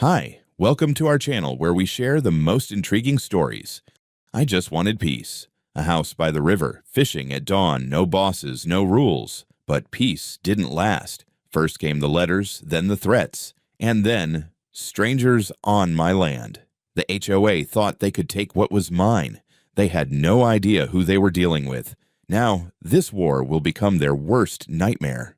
Hi, welcome to our channel where we share the most intriguing stories. I just wanted peace. A house by the river, fishing at dawn, no bosses, no rules. But peace didn't last. First came the letters, then the threats, and then strangers on my land. The HOA thought they could take what was mine. They had no idea who they were dealing with. Now, this war will become their worst nightmare.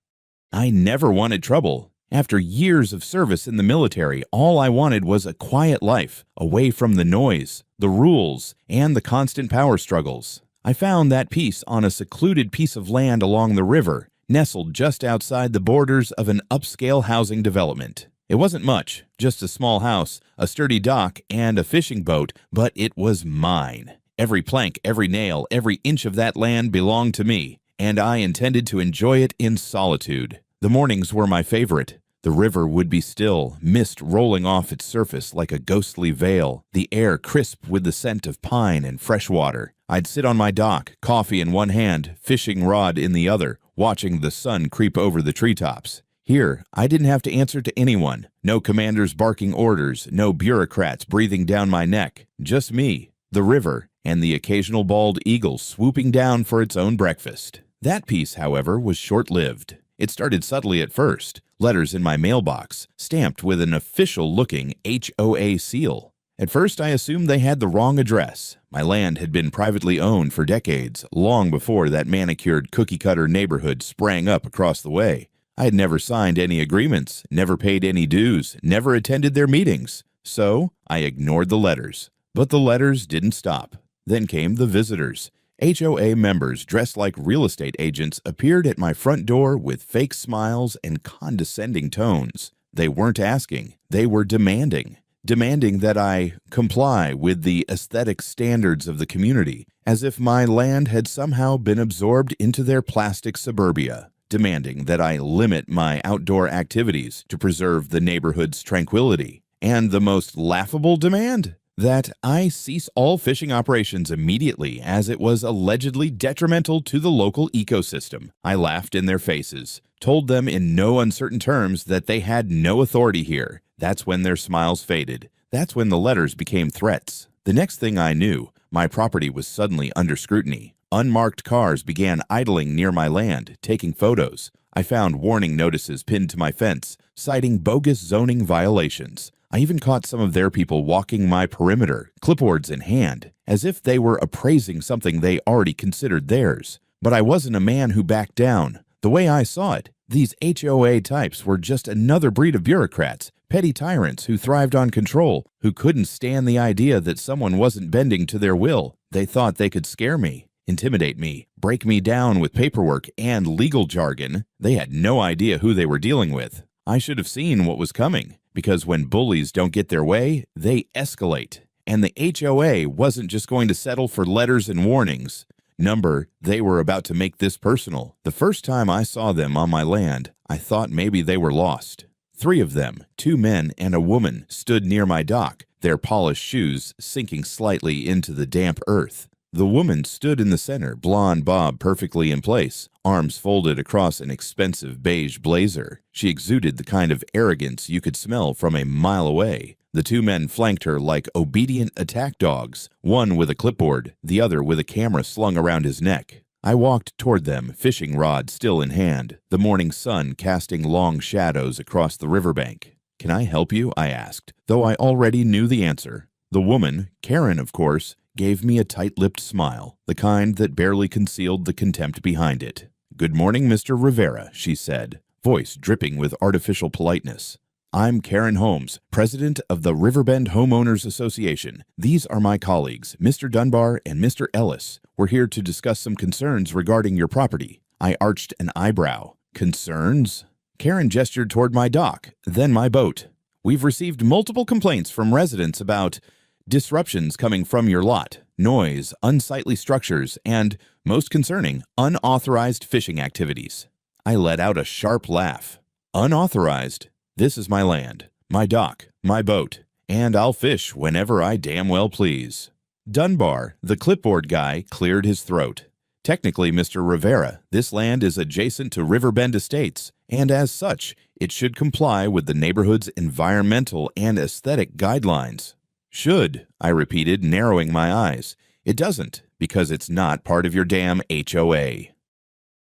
I never wanted trouble. After years of service in the military, all I wanted was a quiet life, away from the noise, the rules, and the constant power struggles. I found that peace on a secluded piece of land along the river, nestled just outside the borders of an upscale housing development. It wasn't much, just a small house, a sturdy dock, and a fishing boat, but it was mine. Every plank, every nail, every inch of that land belonged to me, and I intended to enjoy it in solitude. The mornings were my favorite. The river would be still, mist rolling off its surface like a ghostly veil, the air crisp with the scent of pine and fresh water. I'd sit on my dock, coffee in one hand, fishing rod in the other, watching the sun creep over the treetops. Here, I didn't have to answer to anyone. No commanders barking orders, no bureaucrats breathing down my neck. Just me, the river, and the occasional bald eagle swooping down for its own breakfast. That peace, however, was short-lived. It started subtly at first. Letters in my mailbox, stamped with an official-looking HOA seal. At first, I assumed they had the wrong address. My land had been privately owned for decades, long before that manicured cookie-cutter neighborhood sprang up across the way. I had never signed any agreements, never paid any dues, never attended their meetings. So, I ignored the letters. But the letters didn't stop. Then came the visitors. HOA members dressed like real estate agents appeared at my front door with fake smiles and condescending tones. They weren't asking, they were demanding that I comply with the aesthetic standards of the community, as if my land had somehow been absorbed into their plastic suburbia, demanding that I limit my outdoor activities to preserve the neighborhood's tranquility. And the most laughable demand? That I cease all fishing operations immediately, as it was allegedly detrimental to the local ecosystem. I laughed in their faces, told them in no uncertain terms that they had no authority here. That's when their smiles faded. That's when the letters became threats. The next thing I knew, my property was suddenly under scrutiny. Unmarked cars began idling near my land, taking photos. I found warning notices pinned to my fence, citing bogus zoning violations. I even caught some of their people walking my perimeter, clipboards in hand, as if they were appraising something they already considered theirs. But I wasn't a man who backed down. The way I saw it, these HOA types were just another breed of bureaucrats, petty tyrants who thrived on control, who couldn't stand the idea that someone wasn't bending to their will. They thought they could scare me, intimidate me, break me down with paperwork and legal jargon. They had no idea who they were dealing with. I should have seen what was coming, because when bullies don't get their way, they escalate. And the HOA wasn't just going to settle for letters and warnings. They were about to make this personal. The first time I saw them on my land, I thought maybe they were lost. 3 of them, 2 men and a woman, stood near my dock, their polished shoes sinking slightly into the damp earth. The woman stood in the center, blonde bob perfectly in place, arms folded across an expensive beige blazer. She exuded the kind of arrogance you could smell from a mile away. The 2 men flanked her like obedient attack dogs, one with a clipboard, the other with a camera slung around his neck. I walked toward them, fishing rod still in hand, the morning sun casting long shadows across the riverbank. "Can I help you?" I asked, though I already knew the answer. The woman, Karen of course, gave me a tight-lipped smile, the kind that barely concealed the contempt behind it. "Good morning, Mr. Rivera," she said, voice dripping with artificial politeness. "I'm Karen Holmes, president of the Riverbend Homeowners Association. These are my colleagues, Mr. Dunbar and Mr. Ellis. We're here to discuss some concerns regarding your property." I arched an eyebrow. "Concerns?" Karen gestured toward my dock, then my boat. "We've received multiple complaints from residents about disruptions coming from your lot, noise, unsightly structures, and, most concerning, unauthorized fishing activities." I let out a sharp laugh. "Unauthorized? This is my land, my dock, my boat, and I'll fish whenever I damn well please." Dunbar, the clipboard guy, cleared his throat. "Technically, Mr. Rivera, this land is adjacent to Riverbend Estates, and as such, It should comply with the neighborhood's environmental and aesthetic guidelines. Should, I repeated, narrowing my eyes. It doesn't, because it's not part of your damn HOA.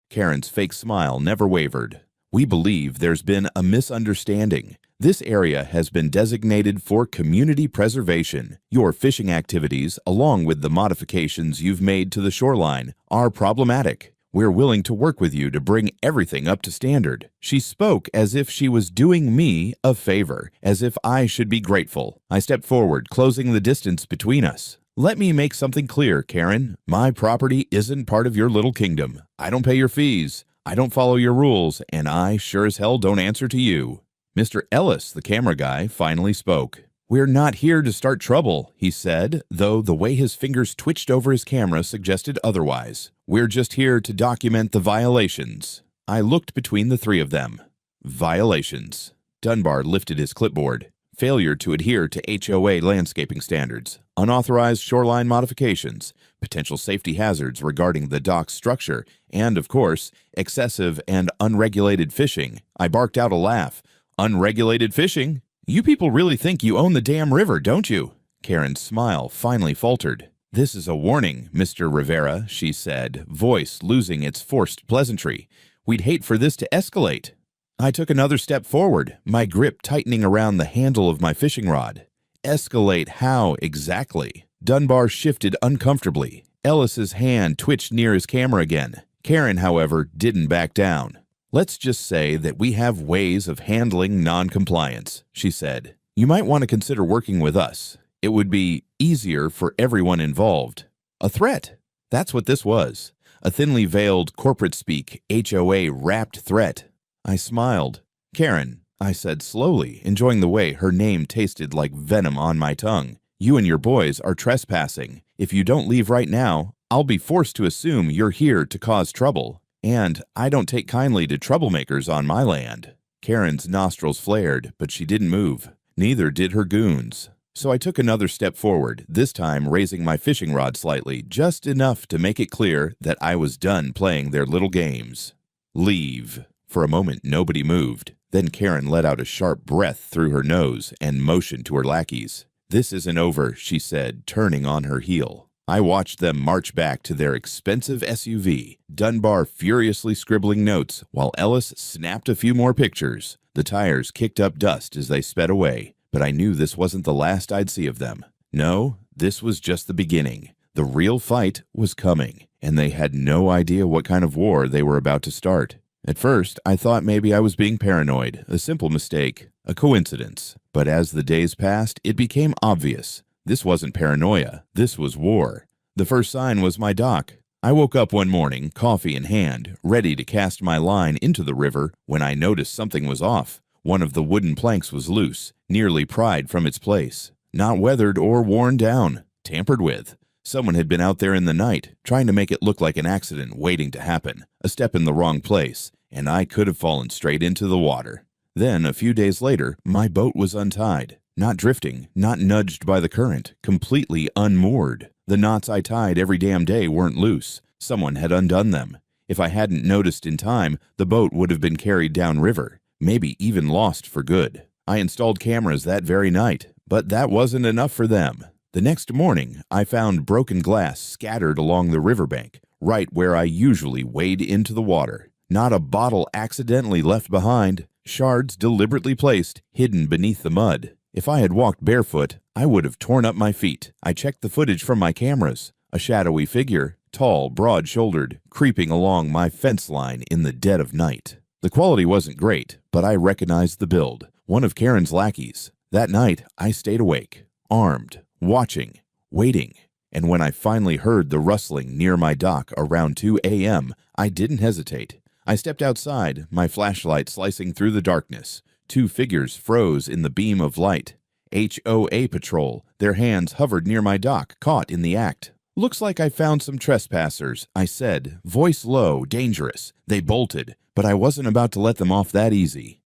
Karen's fake smile never wavered. We believe there's been a misunderstanding. This area has been designated for community preservation. Your fishing activities, along with the modifications you've made to the shoreline, are problematic. We're willing to work with you to bring everything up to standard. She spoke as if she was doing me a favor, as if I should be grateful. I stepped forward, closing the distance between us. Let me make something clear, Karen. My property isn't part of your little kingdom. I don't pay your fees. I don't follow your rules, and I sure as hell don't answer to you. Mr. Ellis, the camera guy, finally spoke. We're not here to start trouble, he said, though the way his fingers twitched over his camera suggested otherwise. We're just here to document the violations. I looked between the three of them. Violations. Dunbar lifted his clipboard. Failure to adhere to HOA landscaping standards, unauthorized shoreline modifications, potential safety hazards regarding the dock's structure, and, of course, excessive and unregulated fishing. I barked out a laugh. Unregulated fishing? You people really think you own the damn river, don't you? Karen's smile finally faltered. This is a warning, Mr. Rivera, she said, voice losing its forced pleasantry. We'd hate for this to escalate. I took another step forward, my grip tightening around the handle of my fishing rod. Escalate how exactly? Dunbar shifted uncomfortably. Ellis's hand twitched near his camera again. Karen, however, didn't back down. Let's just say that we have ways of handling non-compliance, she said. You might want to consider working with us. It would be easier for everyone involved. A threat. That's what this was. A thinly veiled corporate-speak HOA-wrapped threat. I smiled. Karen, I said slowly, enjoying the way her name tasted like venom on my tongue. You and your boys are trespassing. If you don't leave right now, I'll be forced to assume you're here to cause trouble. And I don't take kindly to troublemakers on my land. Karen's nostrils flared, but she didn't move. Neither did her goons. So I took another step forward, this time raising my fishing rod slightly, just enough to make it clear that I was done playing their little games. Leave. For a moment, nobody moved. Then Karen let out a sharp breath through her nose and motioned to her lackeys. This isn't over, she said, turning on her heel. I watched them march back to their expensive SUV, Dunbar furiously scribbling notes while Ellis snapped a few more pictures. The tires kicked up dust as they sped away, but I knew this wasn't the last I'd see of them. No, this was just the beginning. The real fight was coming, and they had no idea what kind of war they were about to start. At first, I thought maybe I was being paranoid, a simple mistake, a coincidence. But as the days passed, it became obvious. This wasn't paranoia, this was war. The first sign was my dock. I woke up one morning, coffee in hand, ready to cast my line into the river when I noticed something was off. One of the wooden planks was loose, nearly pried from its place. Not weathered or worn down, tampered with. Someone had been out there in the night, trying to make it look like an accident waiting to happen, a step in the wrong place, and I could have fallen straight into the water. Then, a few days later, my boat was untied. Not drifting, not nudged by the current, completely unmoored. The knots I tied every damn day weren't loose. Someone had undone them. If I hadn't noticed in time, the boat would have been carried downriver, maybe even lost for good. I installed cameras that very night, but that wasn't enough for them. The next morning, I found broken glass scattered along the riverbank, right where I usually wade into the water. Not a bottle accidentally left behind, shards deliberately placed, hidden beneath the mud. If I had walked barefoot, I would have torn up my feet. I checked the footage from my cameras. A shadowy figure, tall, broad-shouldered, creeping along my fence line in the dead of night. The quality wasn't great, but I recognized the build, one of Karen's lackeys. That night, I stayed awake, armed, watching, waiting, and when I finally heard the rustling near my dock around 2 a.m., I didn't hesitate. I stepped outside, my flashlight slicing through the darkness. Two figures froze in the beam of light. HOA patrol, their hands hovered near my dock, caught in the act. Looks like I found some trespassers, I said, voice low, dangerous. They bolted, but I wasn't about to let them off that easy.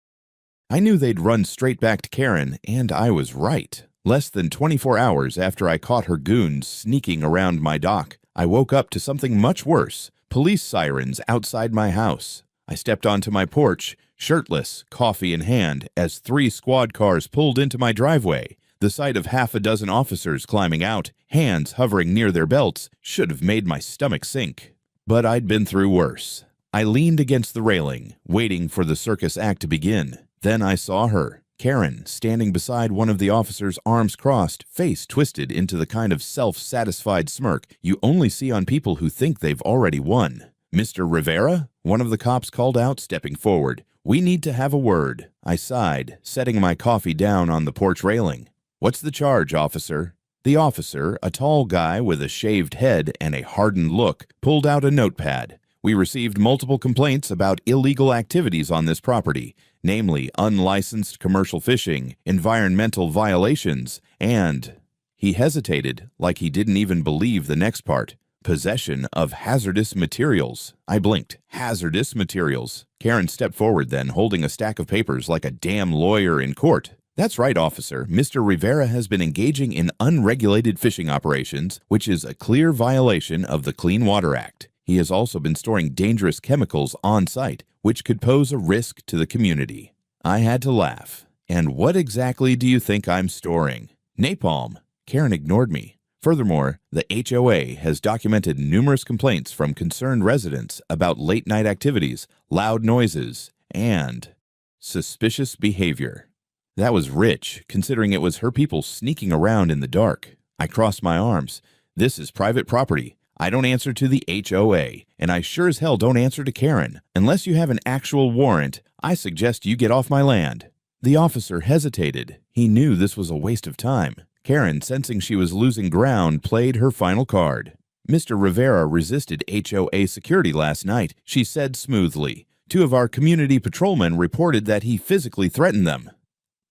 I knew they'd run straight back to Karen, and I was right. Less than 24 hours after I caught her goons sneaking around my dock, I woke up to something much worse, police sirens outside my house. I stepped onto my porch, shirtless, coffee in hand, as 3 squad cars pulled into my driveway. The sight of half a dozen officers climbing out, hands hovering near their belts, should have made my stomach sink. But I'd been through worse. I leaned against the railing, waiting for the circus act to begin. Then I saw her, Karen, standing beside one of the officers, arms crossed, face twisted into the kind of self-satisfied smirk you only see on people who think they've already won. "Mr. Rivera?" one of the cops called out, stepping forward. "We need to have a word." I sighed, setting my coffee down on the porch railing. "What's the charge, officer?" The officer, a tall guy with a shaved head and a hardened look, pulled out a notepad. "We received multiple complaints about illegal activities on this property, namely unlicensed commercial fishing, environmental violations, and—" He hesitated, like he didn't even believe the next part. "Possession of hazardous materials." I blinked. "Hazardous materials." Karen stepped forward then, holding a stack of papers like a damn lawyer in court. "That's right, officer. Mr. Rivera has been engaging in unregulated fishing operations, which is a clear violation of the Clean Water Act. He has also been storing dangerous chemicals on site, which could pose a risk to the community." I had to laugh. "And what exactly do you think I'm storing?" "Napalm." Karen ignored me. Furthermore, the HOA has documented numerous complaints from concerned residents about late-night activities, loud noises, and suspicious behavior. That was rich, considering it was her people sneaking around in the dark. I crossed my arms. "This is private property. I don't answer to the HOA, and I sure as hell don't answer to Karen. Unless you have an actual warrant, I suggest you get off my land." The officer hesitated. He knew this was a waste of time. Karen, sensing she was losing ground, played her final card. "Mr. Rivera resisted HOA security last night," she said smoothly. "2 of our community patrolmen reported that he physically threatened them."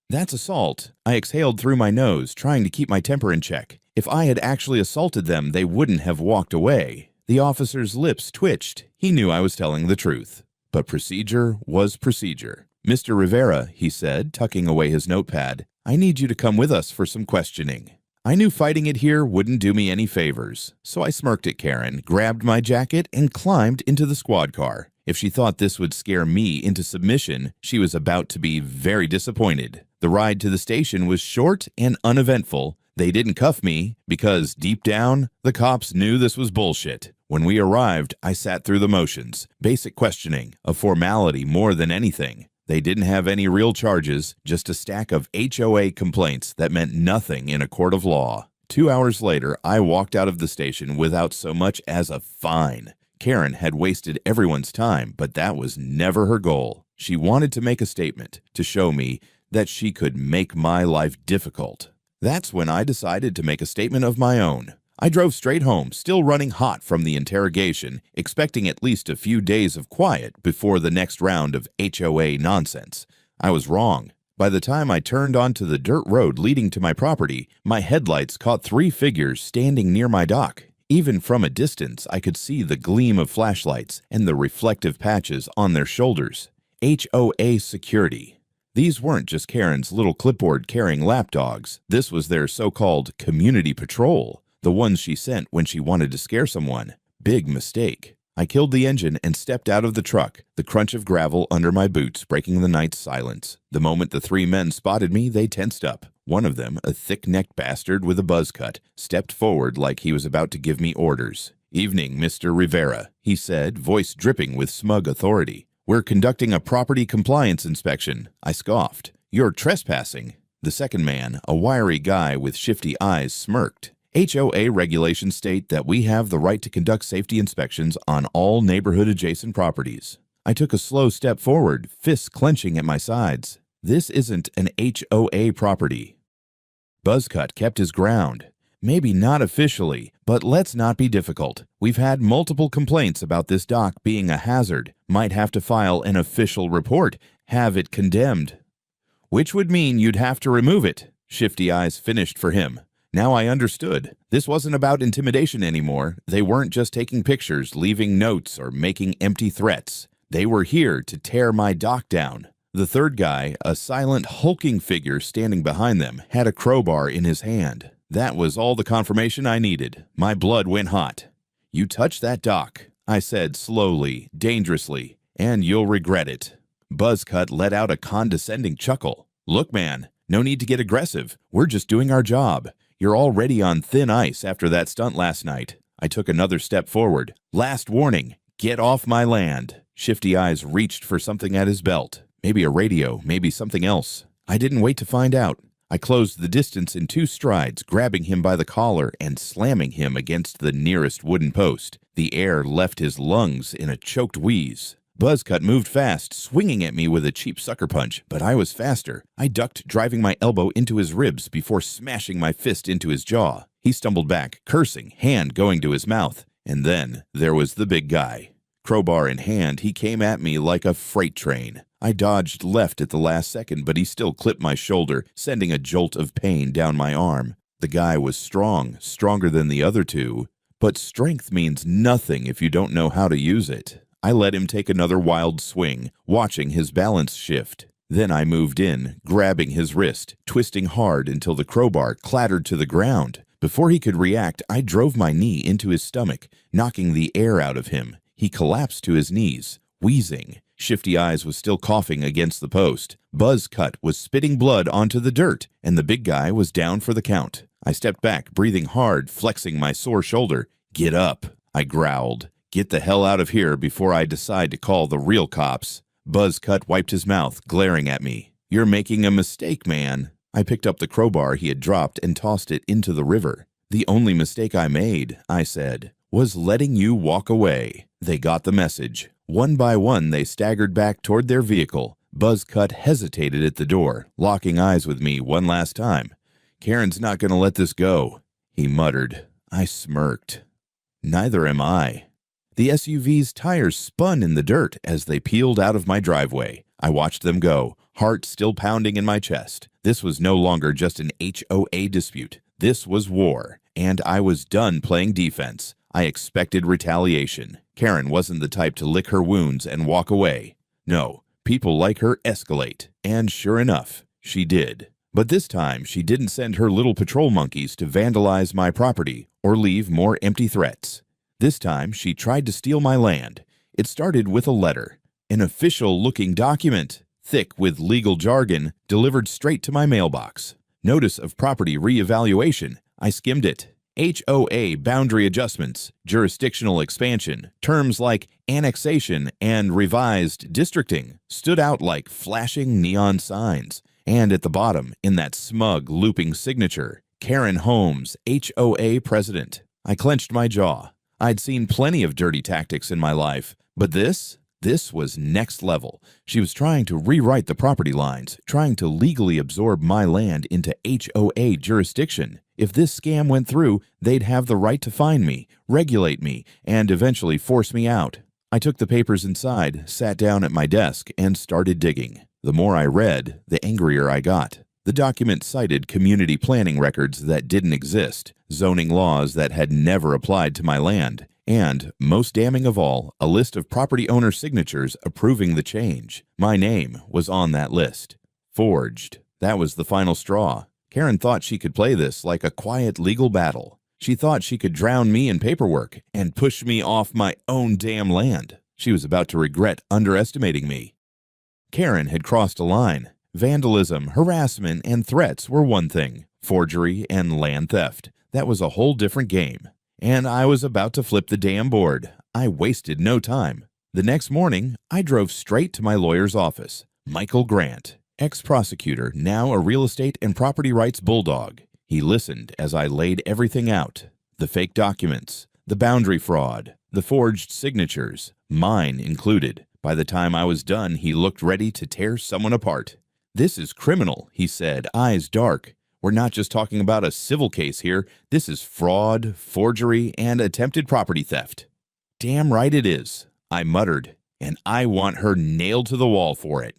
"That's assault." I exhaled through my nose, trying to keep my temper in check. If I had actually assaulted them, they wouldn't have walked away. The officer's lips twitched. He knew I was telling the truth. But procedure was procedure. "Mr. Rivera," he said, tucking away his notepad, "I need you to come with us for some questioning." I knew fighting it here wouldn't do me any favors, so I smirked at Karen, grabbed my jacket, and climbed into the squad car. If she thought this would scare me into submission, she was about to be very disappointed. The ride to the station was short and uneventful. They didn't cuff me because, deep down, the cops knew this was bullshit. When we arrived, I sat through the motions. Basic questioning, a formality more than anything. They didn't have any real charges, just a stack of HOA complaints that meant nothing in a court of law. 2 hours later, I walked out of the station without so much as a fine. Karen had wasted everyone's time, but that was never her goal. She wanted to make a statement, to show me that she could make my life difficult. That's when I decided to make a statement of my own. I drove straight home, still running hot from the interrogation, expecting at least a few days of quiet before the next round of HOA nonsense. I was wrong. By the time I turned onto the dirt road leading to my property, my headlights caught 3 figures standing near my dock. Even from a distance, I could see the gleam of flashlights and the reflective patches on their shoulders. HOA security. These weren't just Karen's little clipboard-carrying lapdogs. This was their so-called community patrol, the ones she sent when she wanted to scare someone. Big mistake. I killed the engine and stepped out of the truck, the crunch of gravel under my boots breaking the night's silence. The moment the 3 men spotted me, they tensed up. One of them, a thick-necked bastard with a buzz cut, stepped forward like he was about to give me orders. "Evening, Mr. Rivera," he said, voice dripping with smug authority. "We're conducting a property compliance inspection." I scoffed. "You're trespassing." The second man, a wiry guy with shifty eyes, smirked. "HOA regulations state that we have the right to conduct safety inspections on all neighborhood-adjacent properties." I took a slow step forward, fists clenching at my sides. "This isn't an HOA property." Buzzcut kept his ground. "Maybe not officially, but let's not be difficult. We've had multiple complaints about this dock being a hazard. Might have to file an official report, have it condemned." "Which would mean you'd have to remove it." Shifty eyes finished for him. Now I understood. This wasn't about intimidation anymore. They weren't just taking pictures, leaving notes, or making empty threats. They were here to tear my dock down. The third guy, a silent, hulking figure standing behind them, had a crowbar in his hand. That was all the confirmation I needed. My blood went hot. "You touch that dock," I said slowly, dangerously, "and you'll regret it." Buzzcut let out a condescending chuckle. "Look, man, no need to get aggressive. We're just doing our job. You're already on thin ice after that stunt last night." I took another step forward. "Last warning, get off my land." Shifty Eyes reached for something at his belt. Maybe a radio, maybe something else. I didn't wait to find out. I closed the distance in 2 strides, grabbing him by the collar and slamming him against the nearest wooden post. The air left his lungs in a choked wheeze. Buzzcut moved fast, swinging at me with a cheap sucker punch, but I was faster. I ducked, driving my elbow into his ribs before smashing my fist into his jaw. He stumbled back, cursing, hand going to his mouth. And then there was the big guy. Crowbar in hand, he came at me like a freight train. I dodged left at the last second, but he still clipped my shoulder, sending a jolt of pain down my arm. The guy was strong, stronger than the other two, but strength means nothing if you don't know how to use it. I let him take another wild swing, watching his balance shift. Then I moved in, grabbing his wrist, twisting hard until the crowbar clattered to the ground. Before he could react, I drove my knee into his stomach, knocking the air out of him. He collapsed to his knees, wheezing. Shifty Eyes was still coughing against the post. Buzzcut was spitting blood onto the dirt, and the big guy was down for the count. I stepped back, breathing hard, flexing my sore shoulder. "Get up," I growled. "Get the hell out of here before I decide to call the real cops." Buzzcut wiped his mouth, glaring at me. "You're making a mistake, man." I picked up the crowbar he had dropped and tossed it into the river. "The only mistake I made," I said, "was letting you walk away." They got the message. One by one, they staggered back toward their vehicle. Buzzcut hesitated at the door, locking eyes with me one last time. "Karen's not going to let this go," he muttered. I smirked. Neither am I. The SUV's tires spun in the dirt as they peeled out of my driveway. I watched them go, heart still pounding in my chest. This was no longer just an HOA dispute. This was war, and I was done playing defense. I expected retaliation. Karen wasn't the type to lick her wounds and walk away. No, people like her escalate, and sure enough, she did. But this time, she didn't send her little patrol monkeys to vandalize my property or leave more empty threats. This time, she tried to steal my land. It started with a letter, an official-looking document, thick with legal jargon, delivered straight to my mailbox. Notice of property reevaluation. I skimmed it. HOA boundary adjustments, jurisdictional expansion, terms like annexation and revised districting stood out like flashing neon signs. And at the bottom, in that smug, looping signature, Karen Holmes, HOA president. I clenched my jaw. I'd seen plenty of dirty tactics in my life, but this was next level. She was trying to rewrite the property lines, trying to legally absorb my land into HOA jurisdiction. If this scam went through, they'd have the right to fine me, regulate me, and eventually force me out. I took the papers inside, sat down at my desk, and started digging. The more I read, the angrier I got. The document cited community planning records that didn't exist, zoning laws that had never applied to my land, and, most damning of all, a list of property owner signatures approving the change. My name was on that list. Forged. That was the final straw. Karen thought she could play this like a quiet legal battle. She thought she could drown me in paperwork and push me off my own damn land. She was about to regret underestimating me. Karen had crossed a line. Vandalism, harassment, and threats were one thing. Forgery and land theft. That was a whole different game. And I was about to flip the damn board. I wasted no time. The next morning, I drove straight to my lawyer's office. Michael Grant, ex-prosecutor, now a real estate and property rights bulldog. He listened as I laid everything out. The fake documents, the boundary fraud, the forged signatures, mine included. By the time I was done, he looked ready to tear someone apart. "This is criminal," he said, eyes dark. "We're not just talking about a civil case here. This is fraud, forgery, and attempted property theft." "Damn right it is," I muttered, "and I want her nailed to the wall for it."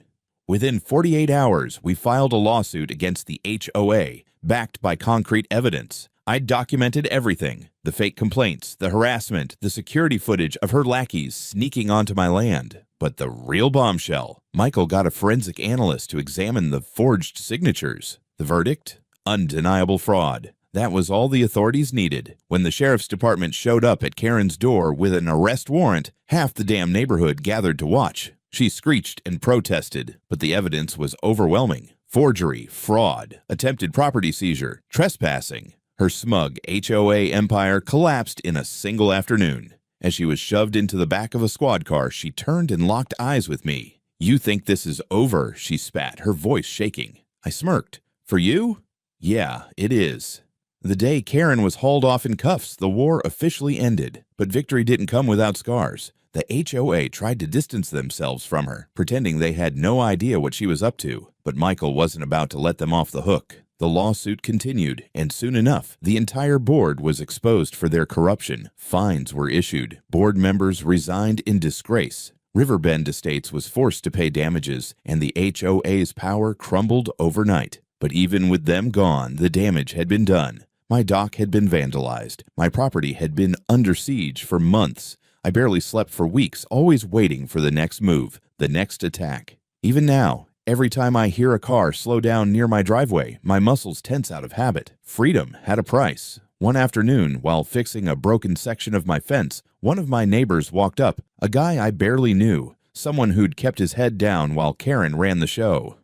Within 48 hours, we filed a lawsuit against the HOA, backed by concrete evidence. I documented everything, the fake complaints, the harassment, the security footage of her lackeys sneaking onto my land. But the real bombshell, Michael got a forensic analyst to examine the forged signatures. The verdict? Undeniable fraud. That was all the authorities needed. When the sheriff's department showed up at Karen's door with an arrest warrant, half the damn neighborhood gathered to watch. She screeched and protested, but the evidence was overwhelming. Forgery, fraud, attempted property seizure, trespassing. Her smug HOA empire collapsed in a single afternoon. As she was shoved into the back of a squad car, she turned and locked eyes with me. "You think this is over?" she spat, her voice shaking. I smirked. "For you? Yeah, it is." The day Karen was hauled off in cuffs, the war officially ended. But victory didn't come without scars. The HOA tried to distance themselves from her, pretending they had no idea what she was up to. But Michael wasn't about to let them off the hook. The lawsuit continued, and soon enough, the entire board was exposed for their corruption. Fines were issued. Board members resigned in disgrace. Riverbend Estates was forced to pay damages, and the HOA's power crumbled overnight. But even with them gone, the damage had been done. My dock had been vandalized. My property had been under siege for months. I barely slept for weeks, always waiting for the next move, the next attack. Even now, every time I hear a car slow down near my driveway, my muscles tense out of habit. Freedom had a price. One afternoon, while fixing a broken section of my fence, one of my neighbors walked up, a guy I barely knew, someone who'd kept his head down while Karen ran the show.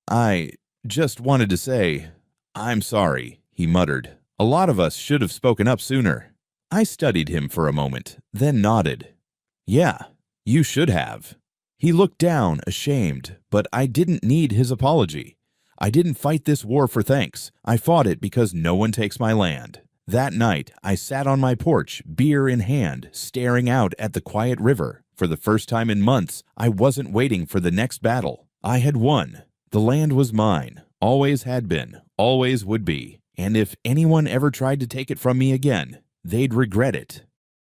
"I just wanted to say, I'm sorry," he muttered. "A lot of us should have spoken up sooner." I studied him for a moment, then nodded. "Yeah, you should have." He looked down, ashamed, but I didn't need his apology. I didn't fight this war for thanks. I fought it because no one takes my land. That night, I sat on my porch, beer in hand, staring out at the quiet river. For the first time in months, I wasn't waiting for the next battle. I had won. The land was mine, always had been, always would be. And if anyone ever tried to take it from me again, they'd regret it.